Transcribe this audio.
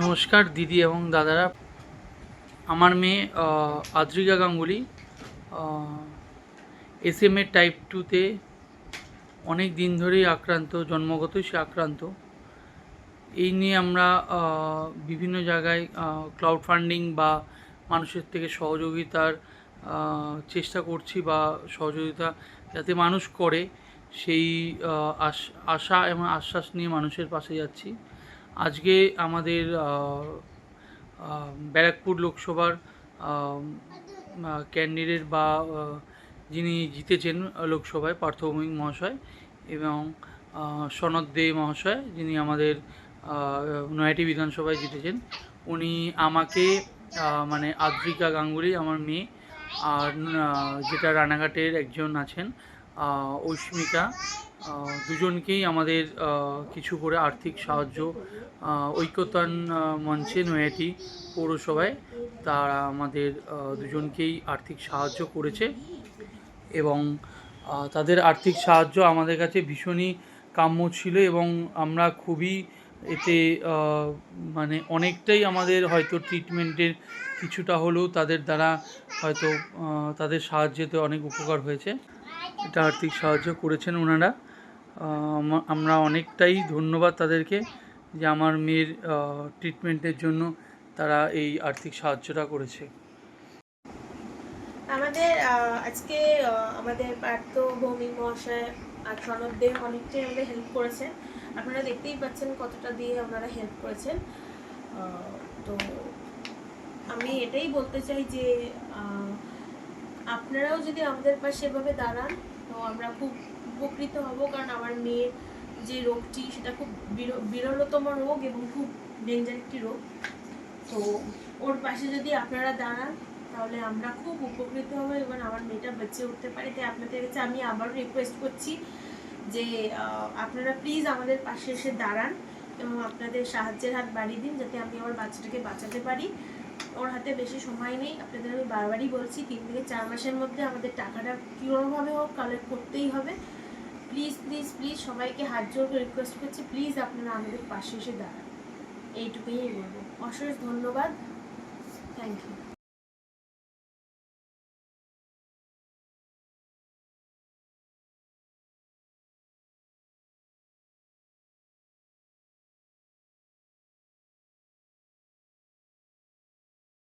নমস্কার দিদি এবং দাদারা। আমার মেয়ে আদ্রিকা গাঙ্গুলি SMA টাইপ 2-তে অনেক দিন ধরেই আক্রান্ত, জন্মগতই সে আক্রান্ত। এই নিয়ে আমরা বিভিন্ন জায়গায় ক্রাউড ফান্ডিং বা মানুষের থেকে সহযোগিতার চেষ্টা করছি, বা সহযোগিতা যাতে মানুষ করে সেই আশা এবং আশ্বাস নিয়ে মানুষের পাশে যাচ্ছি। আজকে আমাদের ব্যারাকপুর লোকসভার ক্যান্ডিডেট বা যিনি জিতেছেন লোকসভায়, পার্থ ভৌমিক মহাশয় এবং সনদ দে মহাশয়, যিনি আমাদের নয়াটি বিধানসভায় জিতেছেন, উনি আমাকে মানে আদ্রিকা গাঙ্গুলি আমার মেয়ে, আর যেটা রানাঘাটের একজন আছেন ঐস্মিকা, দুজনকেই আমাদের কিছু করে আর্থিক সাহায্য ঐক্যতান মঞ্চে নয়াটি পৌরসভায় তারা আমাদের দুজনকেই আর্থিক সাহায্য করেছে। এবং তাদের আর্থিক সাহায্য আমাদের কাছে ভীষণই কাম্য ছিল, এবং আমরা খুবই এতে মানে অনেকটাই আমাদের হয়তো ট্রিটমেন্টের কিছুটা হলেও তাদের দ্বারা হয়তো তাদের সাহায্যেতে অনেক উপকার হয়েছে। এটা আর্থিক সাহায্য করেছেন ওনারা। আমরা অনেকটাই ধন্যবাদ তাদেরকে যে আমার মেয়ের ট্রিটমেন্টের জন্য তারা এই আর্থিক সাহায্যটা করেছে। আমাদের আজকে আমাদের পার্থ ভৌমিক মহাশয় আর সনদ দেব অনেকটাই আমাদের হেল্প করেছেন। আপনারা দেখতেই পাচ্ছেন কতটা দিয়ে আপনারা হেল্প করেছেন। তো আমি এটাই বলতে চাই যে আপনারাও যদি আমাদের পাশে এভাবে দাঁড়ান তো আমরা খুব উপকৃত হব, কারণ আমার মেয়ের যে রোগটি সেটা খুব বিরলতম রোগ এবং খুব ডেঞ্জার একটি রোগ। তো ওর পাশে যদি আপনারা দাঁড়ান তাহলে আমরা খুব উপকৃত হব এবং আমার মেয়েটা বেঁচে উঠতে পারে। তাই আপনাদের কাছে আমি আবারও রিকোয়েস্ট করছি যে আপনারা প্লিজ আমাদের পাশে এসে দাঁড়ান এবং আপনাদের সাহায্যের হাত বাড়িয়ে দিন, যাতে আমি আমার বাচ্চাটাকে বাঁচাতে পারি। ওর হাতে বেশি সময় নেই, আপনাদের আমি বারবারই বলছি 3 থেকে 4 মাসের মধ্যে আমাদের টাকাটা কীরকমভাবে হোক কালেক্ট করতেই হবে। প্লিজ প্লিজ প্লিজ সবাইকে হাত জোর করে রিকোয়েস্ট করছি, প্লিজ আপনারা আমাদের পাশে এসে দাঁড়ান, এইটুকুই বলবো। অশেষ ধন্যবাদ, থ্যাংক ইউ।